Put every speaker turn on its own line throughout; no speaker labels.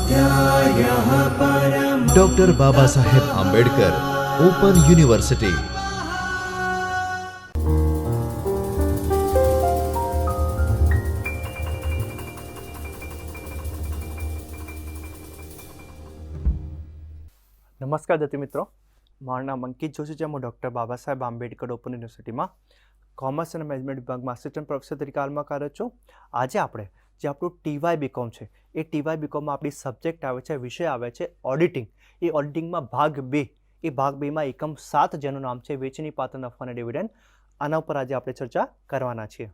स्वाध्यायः परमः।
Doctor Baba Saheb Ambedkar open university.
નમસ્કાર દર્શક મિત્રો, મારું નામ અંકિત જોશી છે. હું ડૉક્ટર બાબા સાહેબ આંબેડકર ઓપન યુનિવર્સિટીમાં કોમર્સ અને મેનેજમેન્ટ વિભાગમાં આસિસ્ટન્ટ પ્રોફેસર તરીકે હાલમાં કાર્યરત છું. આજે આપણે જે આપણું ટીવાય બીકોમ છે એ ટીવાય બીકોમમાં આપણી સબ્જેક્ટ આવે છે, વિષય આવે છે ઓડિટિંગ. એ ઓડિટિંગમાં ભાગ 2, એ ભાગ 2માં એકમ 7 જેનું નામ છે વેચની પાત્ર નફા અને ડિવિડન્ડ. આના ઉપર આજે આપણે ચર્ચા કરવાના છીએ.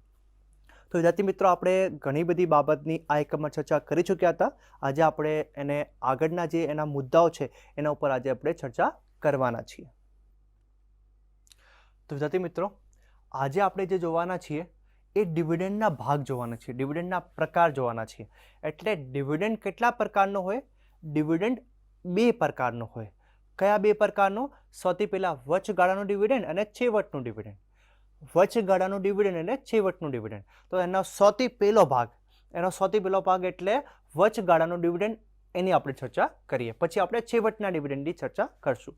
તો વિદ્યાર્થી મિત્રો, આપણે ઘણી બધી બાબતની આ એકમમાં ચર્ચા કરી ચૂક્યા હતા. આજે આપણે એને આગળના જે એના મુદ્દાઓ છે એના ઉપર આજે આપણે ચર્ચા કરવાના છીએ. તો વિદ્યાર્થી મિત્રો, આજે આપણે જે જોવાના છીએ એ ડિવિડન્ડના ભાગ જોવાના છીએ, ડિવિડન્ડના પ્રકાર જોવાના છીએ. એટલે ડિવિડન્ડ કેટલા પ્રકારનો હોય? ડિવિડન્ડ 2 પ્રકારનો હોય. કયા 2 પ્રકારનો? સૌથી પહેલાં વચગાળાનું ડિવિડન્ડ અને છેવટનું ડિવિડન્ડ. વચગાળાનું ડિવિડન્ડ અને છેવટનું ડિવિડન્ડ. તો એનો સૌથી પહેલો ભાગ એટલે વચગાળાનું ડિવિડન્ડ, એની આપણે ચર્ચા કરીએ. પછી આપણે છેવટના ડિવિડન્ડની ચર્ચા કરશું.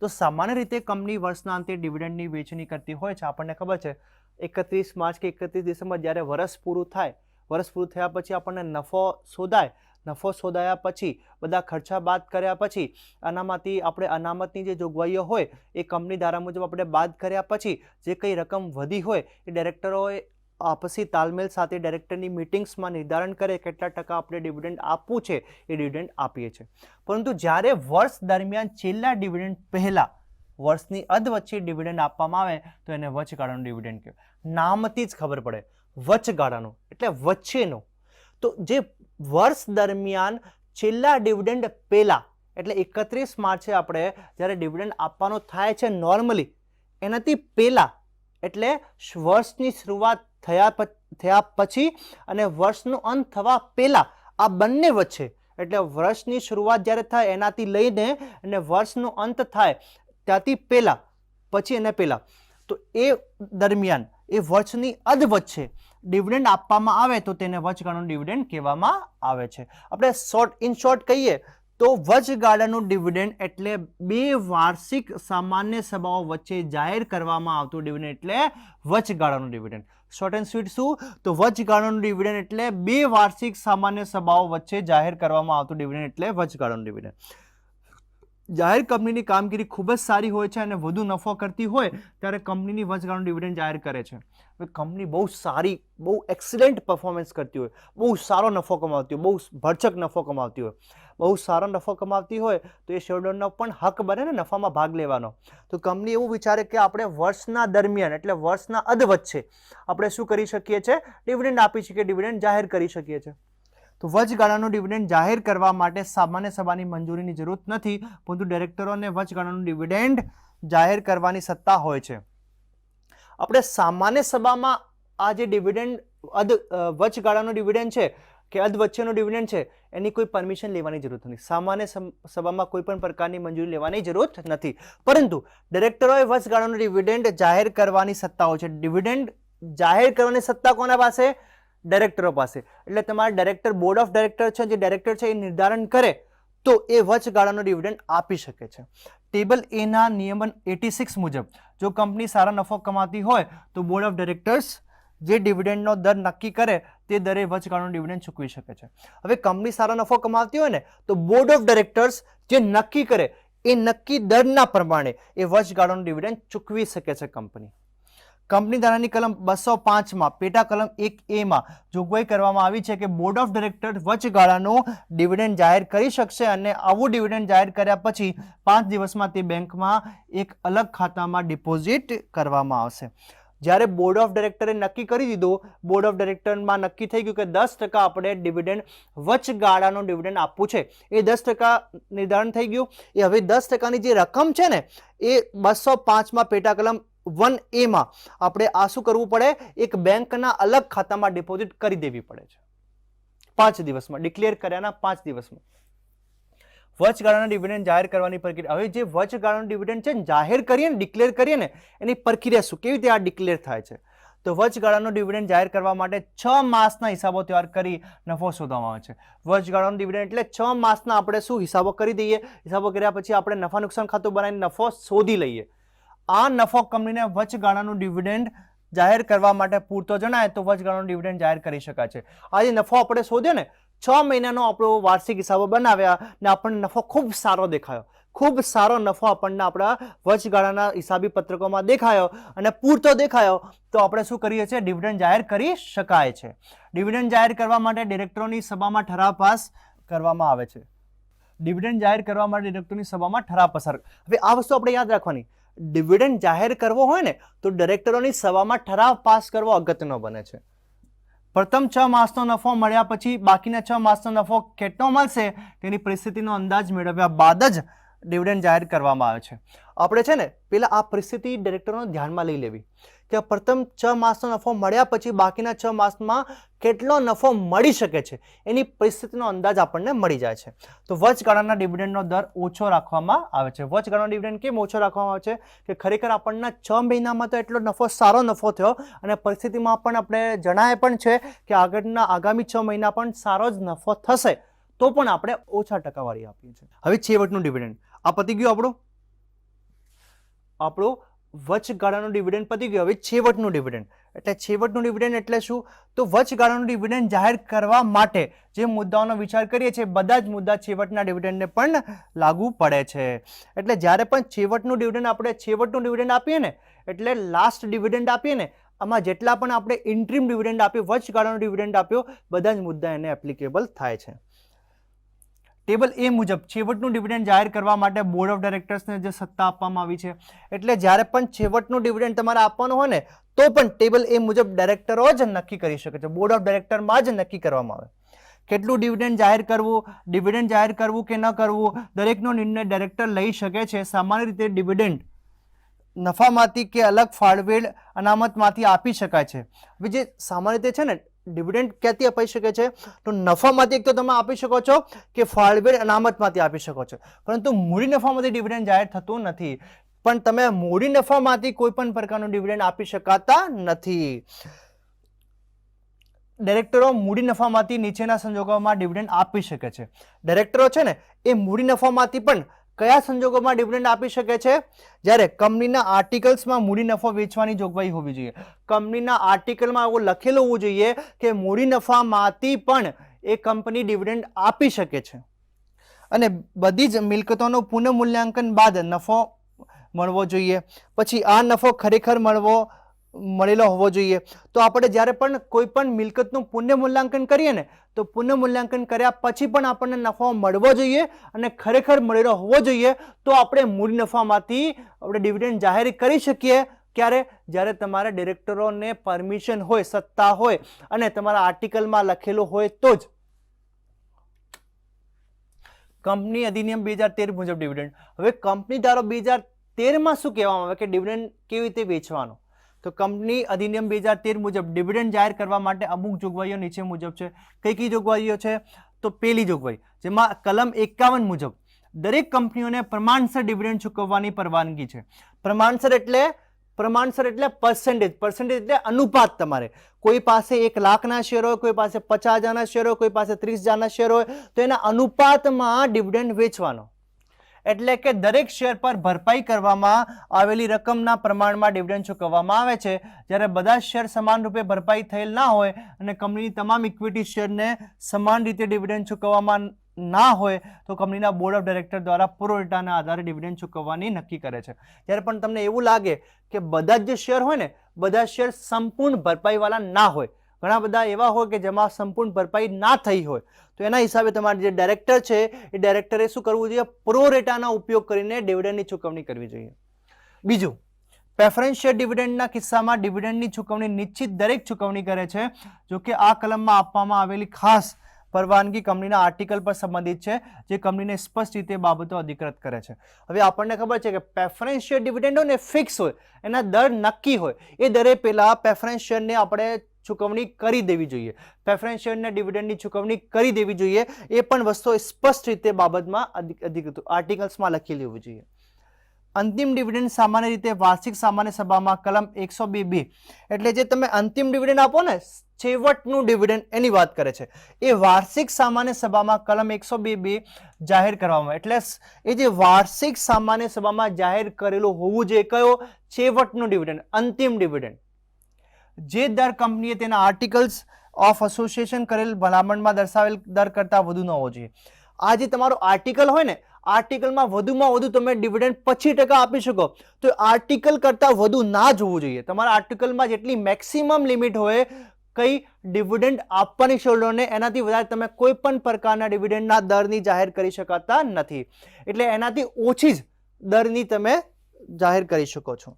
તો સામાન્ય રીતે કંપની વર્ષના અંતે ડિવિડન્ડની વહેંચણી કરતી હોય છે. આપણને ખબર છે 31 માર્ચ કે 31 ડિસેમ્બર જ્યારે વર્ષ પૂરું થાય, વર્ષ પૂરું થયા પછી આપણને નફો શોધાય. નફો શોધાયા પછી બધા ખર્ચા બાદ કર્યા પછી આનામાંથી આપણે અનામતની જે જોગવાઈઓ હોય એ કંપની ધારા મુજબ આપણે બાદ કર્યા પછી જે કંઈ રકમ વધી હોય એ ડાયરેક્ટરોએ આપસી તાલમેલ સાથે ડાયરેક્ટરની મિટિંગ્સમાં નિર્ધારણ કરે કેટલા ટકા આપણે ડિવિડન્ડ આપવું છે એ ડિવિડન્ડ આપીએ છીએ. પરંતુ જ્યારે વર્ષ દરમિયાન છેલ્લા ડિવિડન્ડ પહેલાં વર્ષની અધ વચ્ચે ડિવિડન્ડ આપવામાં આવે તો એને વચગાળાનું ડિવિડન્ડ કહેવાય. નામથી જ ખબર પડે, વચગાળાનું એટલે વચ્ચેનો. તો જે વર્ષ દરમિયાન છેલ્લા ડિવિડન્ડ પહેલાં એટલે 31 માર્ચે આપણે જ્યારે ડિવિડન્ડ આપવાનો થાય છે નોર્મલી, એનાથી પહેલાં એટલે વર્ષની શરૂઆત થયા પછી અને વર્ષનો અંત થવા પહેલાં, આ બંને વચ્ચે એટલે વર્ષની શરૂઆત જ્યારે થાય એનાથી લઈને અને વર્ષનો અંત થાય ત્યાંથી પહેલાં, પછી એને પહેલાં, તો એ દરમિયાન એ વર્ષની અધ વચ્ચે ડિવિડન્ડ આપવામાં આવે તો તેને વચગાળાનું ડિવિડન્ડ કહેવામાં આવે છે. આપણે ઇન શોર્ટ કહીએ તો વચગાળાનું ડિવિડન્ડ એટલે 2 વાર્ષિક સામાન્ય સભાઓ વચ્ચે જાહેર કરવામાં આવતું ડિવિડન્ડ એટલે વચગાળાનું ડિવિડન્ડ. શોર્ટ એન્ડ સ્વીટ શું? તો વચગાળાનું ડિવિડન્ડ એટલે 2 વાર્ષિક સામાન્ય સભાઓ વચ્ચે જાહેર કરવામાં આવતું ડિવિડન્ડ એટલે વચગાળાનું ડિવિડન્ડ. જાહેર કંપનીની કામગીરી ખૂબ જ સારી હોય છે અને વધુ નફો કરતી હોય ત્યારે કંપનીની વચગાળાનું ડિવિડન્ડ જાહેર કરે છે. કંપની બહુ સારી, બહુ એક્સિલન્ટ પરફોર્મન્સ કરતી હોય, બહુ સારો નફો કમાવતી હોય, બહુ ભરચક નફો કમાવતી હોય, બહુ સારો નફો કમાવતી હોય તો એ શેરહોલ્ડરનો પણ હક બને ને નફામાં ભાગ લેવાનો. તો કંપની એવું વિચારે કે આપણે વર્ષના દરમિયાન એટલે વર્ષના અધ વચ્ચે આપણે શું કરી શકીએ છીએ? ડિવિડન્ડ આપી શકીએ, ડિવિડન્ડ જાહેર કરી શકીએ છીએ. તો વચગાળાનું ડિવિડન્ડ જાહેર કરવા માટે સામાન્ય સભાની મંજૂરીની જરૂર નથી, પરંતુ ડાયરેક્ટરોને વચગાળાનું ડિવિડન્ડ જાહેર કરવાની સત્તા હોય છે. આપણે સામાન્ય સભામાં આ જે ડિવિડન્ડ વચગાળાનું ડિવિડન્ડ છે કે અધ વચ્ચેનો ડિવિડન્ડ છે એની કોઈ પરમિશન લેવાની જરૂર નથી. સામાન્ય સભામાં કોઈ પણ પ્રકારની મંજૂરી લેવાની જરૂર નથી, પરંતુ ડાયરેક્ટરોએ વચગાળાનું ડિવિડન્ડ જાહેર કરવાની સત્તા હોય છે. ડિવિડન્ડ જાહેર કરવાની સત્તા કોના પાસે? ડાયરેક્ટરો પાસે. એટલે તમારા ડાયરેક્ટર, બોર્ડ ઓફ ડાયરેક્ટર છે, જે ડાયરેક્ટર છે એ નિર્ધારણ કરે તો એ વચગાળાનો ડિવિડન્ડ આપી શકે છે. ટેબલ એ ના નિયમન 86 મુજબ જો કંપની સારા નફો કમાતી હોય તો બોર્ડ ઓફ ડાયરેક્ટર્સ જે ડિવિડન્ડનો દર નક્કી કરે તે દરે વચગાળાનું ડિવિડન્ડ ચૂકવી શકે છે. હવે કંપની સારો નફો કમાતી હોય ને તો બોર્ડ ઓફ ડાયરેક્ટર્સ જે નક્કી કરે એ નક્કી દરના પ્રમાણે એ વચગાળાનું ડિવિડન્ડ ચૂકવી શકે છે કંપની. કંપની ધારાની કલમ 205માં પેટા કલમ 1A માં જોગવાઈ કરવામાં આવી છે કે બોર્ડ ઓફ ડાયરેક્ટર વચગાળાનું ડિવિડન્ડ જાહેર કરી શકશે અને આવું ડિવિડન્ડ જાહેર કર્યા પછી 5 દિવસમાં તે બેંકમાં એક અલગ ખાતામાં ડિપોઝિટ કરવામાં આવશે. જ્યારે બોર્ડ ઓફ ડાયરેક્ટરે નક્કી કરી દીધું, બોર્ડ ઓફ ડાયરેક્ટરમાં નક્કી થઈ ગયું કે 10% આપણે ડિવિડન્ડ વચગાળાનું ડિવિડન્ડ આપવું છે, એ 10% નિર્ધારણ થઈ ગયું. એ હવે 10%ની જે રકમ છે ને એ 205માં પેટા કલમ 1A માં આપણે આ શું કરવું પડે? એક બેંકના અલગ ખાતામાં ડિપોઝિટ કરી દેવી પડે છે 5 દિવસમાં, ડિક્લેર કર્યાના 5 દિવસમાં. વચગાળાના ડિવિડન્ડ જાહેર કરવાની પ્રક્રિયા. હવે જે વચગાળાનું ડિવિડન્ડ છે જાહેર કરીએ ને, ડિક્લેર કરીએ ને, એની પ્રક્રિયા શું, કેવી રીતે આ ડિક્લેર થાય છે? તો વચગાળાનો ડિવિડન્ડ જાહેર કરવા માટે 6 માસના હિસાબો તૈયાર કરી નફો શોધવામાં આવે છે. વચગાળાનો ડિવિડન્ડ એટલે 6 માસના આપણે શું હિસાબો કરી દઈએ, હિસાબો કર્યા પછી આપણે નફા નુકસાન ખાતું બનાવીને નફો શોધી લઈએ. આ નફો કંપનીને વચગાળાનું ડિવિડન્ડ જાહેર કરવા માટે પૂરતો જણાય તો વચગાળાનો ડિવિડન્ડ જાહેર કરી શકાય છે. આ જે નફો આપણે શોધ્યો ને 6 મહિનાનો આપણો વાર્ષિક હિસાબો બનાવ્યા ને આપણને નફો ખૂબ સારો દેખાયો, ખૂબ સારો નફો આપણને આપણા વચગાળાના હિસાબી પત્રકોમાં દેખાયો અને પૂરતો દેખાયો તો આપણે શું કરીએ છીએ, ડિવિડન્ડ જાહેર કરી શકાય છે. ડિવિડન્ડ જાહેર કરવા માટે ડિરેક્ટરોની સભામાં ઠરાવ પાસ કરવામાં આવે છે. ડિવિડન્ડ જાહેર કરવા માટે ડિરેક્ટરોની સભામાં ઠરાવ પસાર. હવે આ વસ્તુ આપણે યાદ રાખવાની, ડિવિડન્ડ જાહેર કરવો હોય ને તો ડિરેક્ટરોની સભામાં ઠરાવ પાસ કરવો અગત્યનો બને છે. પ્રથમ 6 માસનો નફો મળ્યા પછી બાકીના 6 માસનો નફો કેટલો મળશે તેની પરિસ્થિતિનો અંદાજ મેળવ્યા બાદ જ ડિવિડન્ડ જાહેર કરવામાં આવે છે. આપણે છે ને પેલા આ પરિસ્થિતિ ડિરેક્ટરોને ધ્યાનમાં લઈ લેવી કે પ્રથમ 6 માસનો નફો મળ્યા પછી બાકીના 6 માસમાં કેટલો નફો મળી શકે છે એની પરિસ્થિતિનો અંદાજ આપણને મળી જાય છે. તો વચગાળાના ડિવિડન્ડનો દર ઓછો રાખવામાં આવે છે. વચગાળાનો ડિવિડન્ડ કેમ ઓછો રાખવામાં આવે છે કે ખરેખર આપણને 6 મહિનામાં તો એટલો નફો સારો નફો થયો અને પરિસ્થિતિમાં પણ આપણે જણાય પણ છે કે આગામી 6 મહિના પણ સારો જ નફો થશે તો પણ આપણે ઓછા ટકાવારી આપીએ છીએ. હવે છેવટનું ડિવિડન્ડ આ પતી ગયું આપણું વચગાળાનું ડિવિડન્ડ પતી ગયું. હવે છેવટનું ડિવિડન્ડ એટલે છેવટનું ડિવિડન્ડ એટલે શું, તો વચગાળાનું ડિવિડન્ડ જાહેર કરવા માટે જે મુદ્દાઓનો વિચાર કરીએ છીએ બધા જ મુદ્દા છેવટના ડિવિડન્ડને પણ લાગુ પડે છે. એટલે જ્યારે પણ છેવટનું ડિવિડન્ડ આપીએ ને એટલે લાસ્ટ ડિવિડન્ડ આપીએ ને આમાં જેટલા પણ આપણે ઇન્ટ્રીમ ડિવિડન્ડ આપ્યો, વચગાળાનો ડિવિડન્ડ આપ્યો, બધા જ મુદ્દા એને એપ્લિકેબલ થાય છે. ટેબલ એ મુજબ છેવટનું ડિવિડન્ડ જાહેર કરવા માટે બોર્ડ ઓફ ડાયરેક્ટર્સને જે સત્તા આપવામાં આવી છે. એટલે જ્યારે પણ છેવટનું ડિવિડન્ડ તમારે આપવાનું હોય ને તો પણ ટેબલ એ મુજબ ડાયરેક્ટરો જ નક્કી કરી શકે છે. બોર્ડ ઓફ ડાયરેક્ટરમાં જ નક્કી કરવામાં આવે. કેટલું ડિવિડન્ડ જાહેર કરવું, ડિવિડન્ડ જાહેર કરવું કે ન કરવું દરેકનો નિર્ણય ડાયરેક્ટર લઈ શકે છે. સામાન્ય રીતે ડિવિડન્ડ નફામાંથી કે અલગ ફાળવેલ અનામતમાંથી આપી શકાય છે. હવે જે સામાન્ય રીતે છે ને ડિવિડન્ડ ક્યાંથી અપાઈ શકે છે તો નફામાંથી એક તો તમે આપી શકો છો કે ફાળવેલ અનામતમાંથી આપી શકો છો, પરંતુ મૂડી નફામાંથી ડિવિડન્ડ જાહેર થતું નથી. પણ તમે મૂડી નફામાંથી કોઈ પણ પ્રકારનું ડિવિડન્ડ આપી શકાતા નથી. ડાયરેક્ટરો મૂડી નફામાંથી નીચેના સંજોગોમાં ડિવિડન્ડ આપી શકે છે. ડાયરેક્ટરો છે ને એ મૂડી નફામાંથી પણ કયા સંજોગોમાં ડિવિડન્ડ આપી શકે છે, જ્યારે કંપનીના આર્ટિકલ્સમાં મૂડી નફો વેચવાની જોગવાઈ હોવી જોઈએ. કંપનીના આર્ટિકલમાં એવું લખેલું હોવું જોઈએ કે મૂડી નફામાંથી પણ એ કંપની ડિવિડન્ડ આપી શકે છે અને બધી જ મિલકતોનું પુનઃમૂલ્યાંકન બાદ નફો મળવો જોઈએ. પછી આ નફો ખરેખર મળેલો હોવો જોઈએ. તો આપણે જ્યારે પણ કોઈ પણ મિલકતનું પુનઃમૂલ્યાંકન કરીએ ને તો પુનઃમૂલ્યાંકન કર્યા પછી પણ આપણને નફો મળવો જોઈએ અને ખરેખર મળેલો હોવો જોઈએ તો આપણે મૂડી નફામાંથી આપણે ડિવિડન્ડ જાહેર કરી શકીએ. ક્યારે? જ્યારે તમારા ડિરેક્ટરોને પરમિશન હોય, સત્તા હોય અને તમારા આર્ટિકલમાં લખેલું હોય તો જ. કંપની અધિનિયમ 2013 મુજબ ડિવિડન્ડ. હવે કંપની ધારો 2013માં શું કહેવામાં આવે કે ડિવિડન્ડ કેવી રીતે વેચવાનો, તો કંપની અધિનિયમ 2013 મુજબ ડિવિડન્ડ જાહેર કરવા માટે અમુક જોગવાઈઓ નીચે મુજબ છે. કઈ જોગવાઈઓ છે? તો પહેલી જોગવાઈ જેમાં કલમ 51 મુજબ દરેક કંપનીઓને પ્રમાણસર ડિવિડન્ડ ચૂકવવાની પરવાનગી છે. પ્રમાણસર એટલે પર્સન્ટેજ એટલે અનુપાત. તમારે કોઈ પાસે 1 લાખના શેર હોય, કોઈ પાસે 50,000ના શેર હોય, કોઈ પાસે 30,000ના શેર હોય તો એના અનુપાતમાં ડિવિડન્ડ વેચવાનો. એટલે કે દરેક શેર પર ભરપાઈ કરવામાં આવેલી રકમના પ્રમાણમાં ડિવિડન્ડ ચૂકવવામાં આવે છે. જ્યારે બધા શેર સમાન રૂપે ભરપાઈ થયેલ ના હોય અને કંપનીની તમામ ઇક્વિટી શેરને સમાન રીતે ડિવિડન્ડ ચૂકવવામાં ના હોય તો કંપનીના બોર્ડ ઓફ ડાયરેક્ટર દ્વારા પ્રોરેટાના આધારે ડિવિડન્ડ ચૂકવવાની નક્કી કરે છે. જ્યારે પણ તમને એવું લાગે કે બધા જ જે શેર હોય ને બધા શેર સંપૂર્ણ ભરપાઈવાળા ના હોય, ઘણા બધા એવા હોય કે જેમાં સંપૂર્ણ ભરપાઈ ના થઈ હોય તો એના હિસાબે તમારે જે ડાયરેક્ટર છે એ ડાયરેક્ટરે શું કરવું જોઈએ? પ્રોરેટાનો ઉપયોગ કરીને ડિવિડન્ડની ચૂકવણી કરવી જોઈએ. બીજું, પ્રેફરન્સ શેર ડિવિડન્ડના કિસ્સામાં ડિવિડન્ડની ચૂકવણી નિશ્ચિત દરેક ચૂકવણી કરે છે. જો કે આ કલમમાં આપવામાં આવેલી ખાસ પરવાનગી કંપનીના આર્ટિકલ પર સંબંધિત છે જે કંપનીને સ્પષ્ટ રીતે બાબતો અધિકૃત કરે છે. હવે આપણને ખબર છે કે પ્રેફરન્સ શેર ડિવિડન્ડ હોય ને ફિક્સ હોય, એના દર નક્કી હોય, એ દરે પહેલા પ્રેફરન્સ શેરને આપણે ચૂકવણી કરી દેવી જોઈએ. પ્રેફરન્સ શેરને ડિવિડન્ડની ચૂકવણી કરી દેવી જોઈએ. એ પણ વસ્તુ સ્પષ્ટ રીતે બાબતમાં અધિકૃત આર્ટિકલ્સમાં લખેલી હોવી જોઈએ. અંતિમ ડિવિડન્ડ સામાન્ય રીતે વાર્ષિક સામાન્ય સભામાં કલમ 102(b) એટલે જે તમે અંતિમ ડિવિડન્ડ આપો ને, છેવટનું ડિવિડન્ડ, એની વાત કરે છે. એ વાર્ષિક સામાન્ય સભામાં કલમ 102(b) જાહેર કરવામાં આવે. એટલે એ જે વાર્ષિક સામાન્ય સભામાં જાહેર કરેલું હોવું જોઈએ, કયો? છેવટનું ડિવિડન્ડ, અંતિમ ડિવિડન્ડ. જે દર કંપનીએ તેના આર્ટિકલ્સ ઓફ એસોસિએશન કરેલ ભલામણમાં દર્શાવેલ દર કરતાં વધુ ન હોવો જોઈએ. આ જે તમારો આર્ટિકલ હોય ને, આર્ટિકલમાં વધુમાં વધુ તમે ડિવિડન્ડ 25% આપી શકો, તો આર્ટિકલ કરતાં વધુ ના જોવું જોઈએ. તમારા આર્ટિકલમાં જેટલી મેક્સિમમ લિમિટ હોય કઈ ડિવિડન્ડ આપવાની શેરહોલ્ડરને, એનાથી વધારે તમે કોઈ પણ પ્રકારના ડિવિડન્ડના દરની જાહેર કરી શકાતા નથી. એટલે એનાથી ઓછી જ દરની તમે જાહેર કરી શકો છો.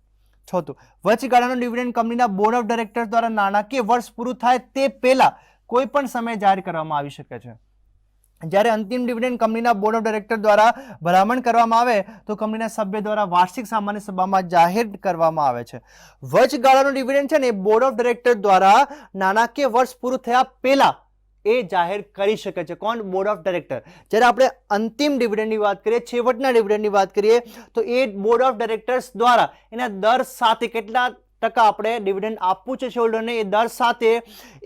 ચોથું, વચગાળાનો ડિવિડન્ડ કંપનીના બોર્ડ ઓફ ડાયરેક્ટર્સ દ્વારા નાણાકીય વર્ષ પૂરું થાય તે પહેલા કોઈ પણ સમયે જાહેર કરવામાં આવી શકે છે. જ્યારે અંતિમ ડિવિડન્ડ કંપનીના બોર્ડ ઓફ ડાયરેક્ટર દ્વારા ભલામણ કરવામાં આવે તો કંપનીના સભ્ય દ્વારા વાર્ષિક સામાન્ય સભામાં જાહેર કરવામાં આવે છે. વચગાળાનો ડિવિડન્ડ છે ને, બોર્ડ ઓફ ડાયરેક્ટર દ્વારા નાણાકીય વર્ષ પૂરું થયા પહેલા એ જાહેર કરી શકે છે. કોણ? Board of director. જ્યારે આપણે અંતિમ ડિવિડન્ડની વાત કરીએ, છેવટના ડિવિડન્ડની વાત કરીએ, તો એ બોર્ડ ઓફ ડાયરેક્ટર્સ દ્વારા એના દર સાથે કેટલા ટકા આપણે ડિવિડન્ડ આપવું છે શેરહોલ્ડરને, એ દર સાથે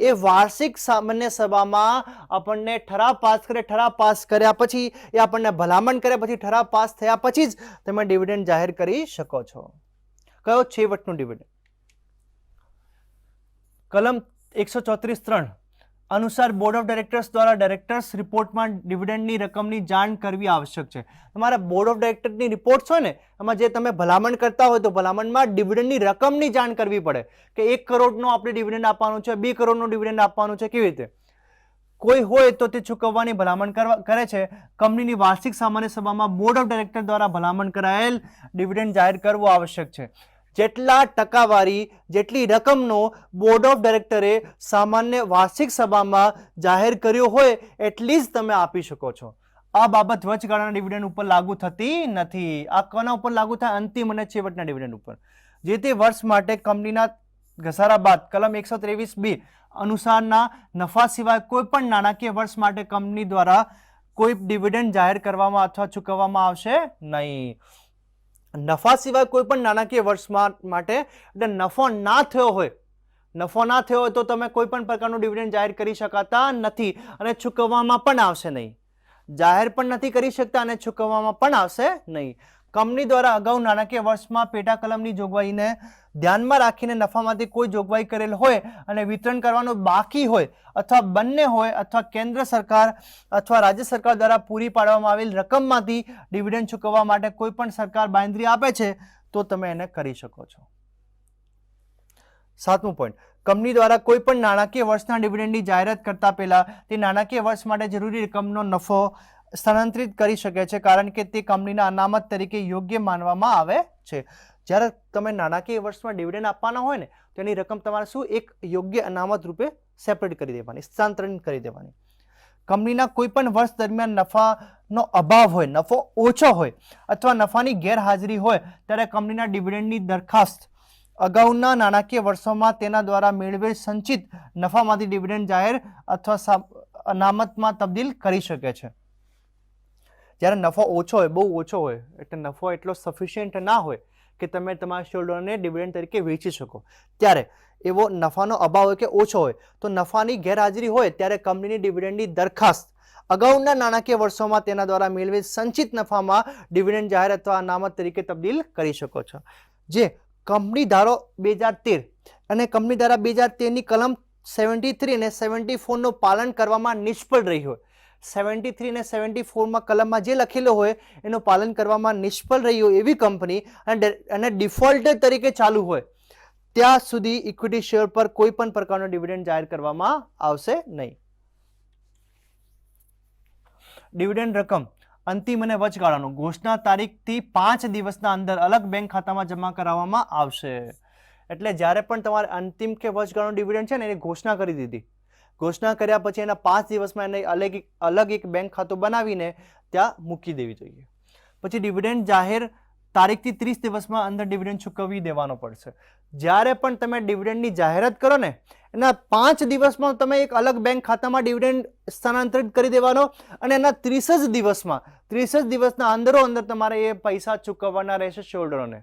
એ વાર્ષિક સામાન્ય સભામાં આપણને ઠરાવ પાસ કરે. ઠરાવ પાસ કર્યા પછી એ આપણને ભલામણ કરે, પછી ઠરાવ પાસ થયા પછી જ તમે ડિવિડન્ડ જાહેર કરી શકો છો. કયો? છેવટનું ડિવિડન્ડ. કલમ 134(3) અનુસાર બોર્ડ ઓફ ડાયરેક્ટર્સ દ્વારા ડાયરેક્ટર્સ રિપોર્ટમાં ડિવિડન્ડની રકમની જાણ કરવી આવશ્યક છે. તમારા બોર્ડ ઓફ ડાયરેક્ટરની રિપોર્ટ્સ હોય ને, એમાં જે તમે ભલામણ કરતા હોય તો ભલામણમાં ડિવિડન્ડની રકમની જાણ કરવી પડે કે 1 કરોડનો આપણે ડિવિડન્ડ આપવાનું છે, 2 કરોડનું ડિવિડન્ડ આપવાનું છે, કેવી રીતે. કોઈ હોય તો તે ચૂકવવાની ભલામણ કરે છે. કંપનીની વાર્ષિક સામાન્ય સભામાં બોર્ડ ઓફ ડાયરેક્ટર દ્વારા ભલામણ કરાયેલ ડિવિડન્ડ જાહેર કરવું આવશ્યક છે. જેટલા ટકાવારી, જેટલી રકમનો બોર્ડ ઓફ ડાયરેક્ટરે સામાન્ય વાર્ષિક સભામાં જાહેર કર્યો હોય એટલી જ તમે આપી શકો છો. આ બાબત વચગાળાના ડિવિડન્ડ ઉપર લાગુ થતી નથી. આ કોના ઉપર લાગુ થાય? અંતિમ અને છેવટના ડિવિડન્ડ ઉપર. જે તે વર્ષ માટે કંપનીના ઘસારા બાદ કલમ 123(b) અનુસારના નફા સિવાય કોઈ પણ નાણાકીય વર્ષ માટે કંપની દ્વારા કોઈ ડિવિડન્ડ જાહેર કરવામાં અથવા ચૂકવવામાં આવશે નહીં. નફા સિવાય કોઈ પણ નાણાકીય વર્ષ માટે, એટલે નફો ના થયો હોય તો તમે કોઈ પણ પ્રકારનું ડિવિડન્ડ જાહેર કરી શકાતા નથી અને ચૂકવવામાં પણ આવશે નહીં. જાહેર પણ નથી કરી શકતા અને ચૂકવવામાં પણ આવશે નહીં. કંપની દ્વારા અગાઉ નાણાકીય વર્ષમાં પેટા કલમની જોગવાઈને ધ્યાનમાં રાખીને નફામાંથી કોઈ જોગવાઈ કરેલ હોય અને વિતરણ કરવાનું બાકી હોય, અથવા બંને હોય, અથવા કેન્દ્ર સરકાર અથવા રાજ્ય સરકાર દ્વારા પૂરી પાડવામાં આવેલ રકમમાંથી ડિવિડન્ડ ચૂકવવા માટે કોઈ પણ સરકાર બાંયધરી આપે છે તો તમે એને કરી શકો છો. 7મું પોઈન્ટ, કંપની દ્વારા કોઈ પણ નાણાકીય વર્ષના ડિવિડન્ડની જાહેરાત કરતા પહેલા તે નાણાકીય વર્ષ માટે જરૂરી રકમનો નફો સ્થાનાંતરિત કરી શકે છે, કારણ કે તે કંપનીના અનામત તરીકે યોગ્ય માનવામાં આવે છે. જ્યારે તમે નાણાકીય વર્ષમાં ડિવિડન્ડ આપવાના હોય ને, તો એની રકમ તમારે શું, એક યોગ્ય અનામત રૂપે સેપરેટ કરી દેવાની, સ્થાનાંતરિત કરી દેવાની. કંપનીના કોઈ પણ વર્ષ દરમિયાન નફાનો અભાવ હોય, નફો ઓછો હોય અથવા નફાની ગેરહાજરી હોય ત્યારે કંપનીના ડિવિડન્ડની દરખાસ્ત અગાઉના નાણાકીય વર્ષોમાં તેના દ્વારા મેળવેલ સંચિત નફામાંથી ડિવિડન્ડ જાહેર અથવા અનામતમાં તબદીલ કરી શકે છે. જ્યારે નફો ઓછો હોય, બહુ ઓછો હોય, એટલે નફો એટલો સફિશિયન્ટ ના હોય કે તમે તમારા શેરહોલ્ડરને ડિવિડન્ડ તરીકે વેચી શકો, ત્યારે એવો નફાનો અભાવ હોય કે ઓછો હોય, તો નફાની ગેરહાજરી હોય ત્યારે કંપનીની ડિવિડન્ડની દરખાસ્ત અગાઉના નાણાકીય વર્ષોમાં તેના દ્વારા મેળવેલ સંચિત નફામાં ડિવિડન્ડ જાહેર અથવા અનામત તરીકે તબદીલ કરી શકો છો. જે કંપની ધારો 2013 અને કંપની ધારા 2013ની કલમ 73 અને 74નું પાલન કરવામાં નિષ્ફળ રહી હોય, 73 અને 74માં કલમમાં જે લખેલું હોય એનું પાલન કરવામાં નિષ્ફળ રહી હોય એવી કંપની અને ડિફોલ્ટર તરીકે ચાલુ હોય ત્યાં સુધી ઇક્વિટી શેર પર કોઈ પણ પ્રકારનો ડિવિડન્ડ જાહેર કરવામાં આવશે નહીં. ડિવિડન્ડ રકમ અંતિમ અને વચગાળાનો ઘોષણા તારીખથી 5 દિવસના અંદર અલગ બેંક ખાતામાં જમા કરાવવામાં આવશે. એટલે જ્યારે પણ તમારે અંતિમ કે વચગાળાનો ડિવિડન્ડ છે ને, એની ઘોષણા કરી દીધી, ઘોષણા કર્યા પછી એના 5 દિવસમાં એને અલગ એક બેંક ખાતું બનાવીને ત્યાં મૂકી દેવી જોઈએ. પછી ડિવિડન્ડ જાહેર તારીખથી 30 દિવસમાં અંદર ડિવિડન્ડ ચૂકવી દેવાનો પડશે. જ્યારે પણ તમે ડિવિડન્ડની જાહેરાત કરો ને એના 5 દિવસમાં તમે એક અલગ બેંક ખાતામાં ડિવિડન્ડ સ્થાનાંતરિત કરી દેવાનો અને એના 30 જ દિવસના અંદરો અંદર તમારે એ પૈસા ચૂકવવાના રહેશે શેરહોલ્ડરોને.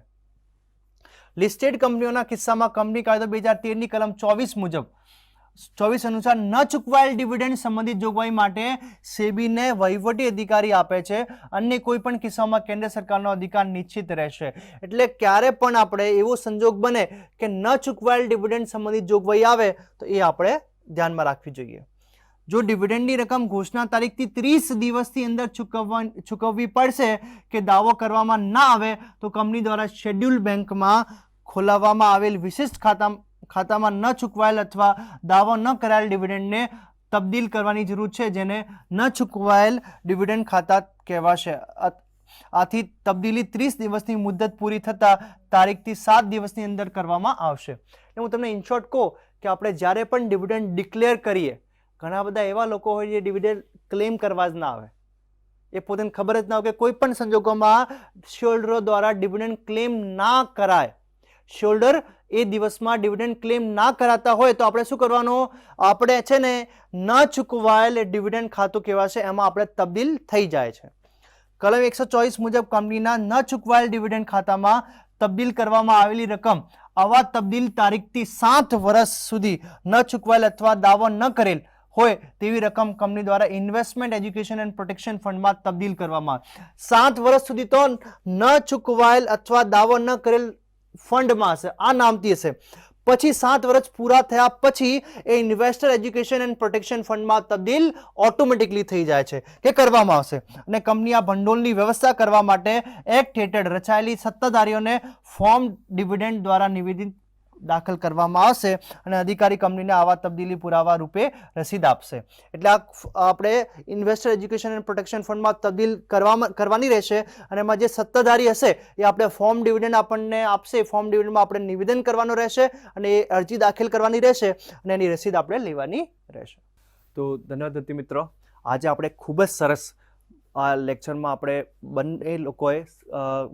લિસ્ટેડ કંપનીઓના કિસ્સામાં કંપની કાયદો 2013ની કલમ 24 અનુસાર ન ચૂકવાયેલ ડિવિડન્ડ સંબંધિત જોગવાઈ માટે સેબીને વહીવટી અધિકારી આપે છે. અન્ય કોઈ પણ કિસ્સામાં કેન્દ્ર સરકારનો અધિકાર નિશ્ચિત રહેશે. એટલે ક્યારે પણ આપણે એવો સંજોગ બને કે ન ચૂકવાયેલ ડિવિડન્ડ સંબંધિત જોગવાઈ આવે તો એ આપણે ધ્યાનમાં રાખવી જોઈએ. જો ડિવિડન્ડની રકમ ઘોષણા તારીખથી 30 દિવસની અંદર ચૂકવવી પડશે કે દાવો કરવામાં ના આવે તો કંપની દ્વારા શેડ્યુલ બેંકમાં ખોલાવવામાં આવેલ વિશિષ્ટ ખાતામાં ન ચૂકવાયેલ અથવા દાવો ન કરાયેલ ડિવિડન્ડને તબદીલ કરવાની જરૂર છે, જેને ન ચૂકવાયેલ ડિવિડન્ડ ખાતા કહેવાશે. આથી તબદીલી 30 દિવસની મુદત પૂરી થતાં તારીખથી 7 દિવસની અંદર કરવામાં આવશે. હું તમને ઇન શોર્ટ કહું કે આપણે જ્યારે પણ ડિવિડન્ડ ડિક્લેર કરીએ, ઘણા બધા એવા લોકો હોય જે ડિવિડન્ડ ક્લેમ કરવા જ ના આવે, એ પોતાને ખબર જ ના હોય કે કોઈ પણ સંજોગોમાં શેરહોલ્ડરો દ્વારા ડિવિડન્ડ ક્લેમ ના કરાય. શેરહોલ્ડર એ દિવસમાં ડિવિડન્ડ ક્લેમ ના કરાતા હોય તો આપણે શું કરવાનું? આપણે છે ને ન ચૂકવાયેલ ડિવિડન્ડ ખાતું કહેવાશે, એમાં આપણે તબદીલ થઈ જાય છે. કલમ 124 મુજબ કંપનીના ન ચૂકવાયેલ ડિવિડન્ડ ખાતામાં તબદીલ કરવામાં આવેલી રકમ આવા તબદીલ તારીખથી 7 વર્ષ સુધી ન ચૂકવાયેલ અથવા દાવો ન કરેલ હોય તેવી રકમ કંપની દ્વારા ઇન્વેસ્ટમેન્ટ એજ્યુકેશન એન્ડ પ્રોટેક્શન ફંડમાં તબદીલ કરવામાં આવે. 7 વર્ષ સુધી તો ન ચૂકવાયેલ અથવા દાવો ન કરેલ ફંડમાં હશે, આ નામથી હશે. પછી 7 વર્ષ પૂરા થયા પછી એ ઇન્વેસ્ટર એજ્યુકેશન એન્ડ પ્રોટેક્શન ફંડમાં તબદીલ ઓટોમેટિકલી થઈ જાય છે કે કરવામાં આવશે. અને કંપની આ ભંડોળની વ્યવસ્થા કરવા માટે એક્ટ હેઠળ રચાયેલી સત્તાધારીઓને ફોર્મ ડિવિડન્ડ દ્વારા નિવેદન દાખલ કરવામાં આવશે અને અધિકારી કંપનીને આવા તબદીલી પુરાવા રૂપે રસીદ આપશે. એટલે આપણે ઇન્વેસ્ટર એજ્યુકેશન એન્ડ પ્રોટેક્શન ફંડમાં તબદીલ કરવાની રહેશે અને એમાં જે સત્તાધારી હશે એ આપણે ફોર્મ ડિવિડન્ડ આપણને આપશે. ફોર્મ ડિવિડન્ડમાં આપણે નિવેદન કરવાનું રહેશે અને એ અરજી દાખલ કરવાની રહેશે અને એની રસીદ આપણે લેવાની રહેશે. તો ધન્યવાદ વિદ્યાર્થી મિત્રો, આજે આપણે ખૂબ જ સરસ આ લેક્ચરમાં આપણે બંને લોકોએ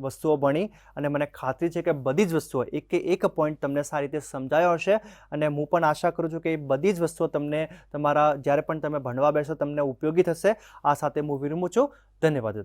વસ્તુઓ ભણી અને મને ખાતરી છે કે બધી જ વસ્તુઓ એક પોઈન્ટ તમને સારી રીતે સમજાયો હશે અને હું પણ આશા કરું છું કે એ બધી જ વસ્તુઓ તમને તમારા જ્યારે પણ તમે ભણવા બેસો તમને ઉપયોગી થશે. આ સાથે હું વિરમું છું. ધન્યવાદ.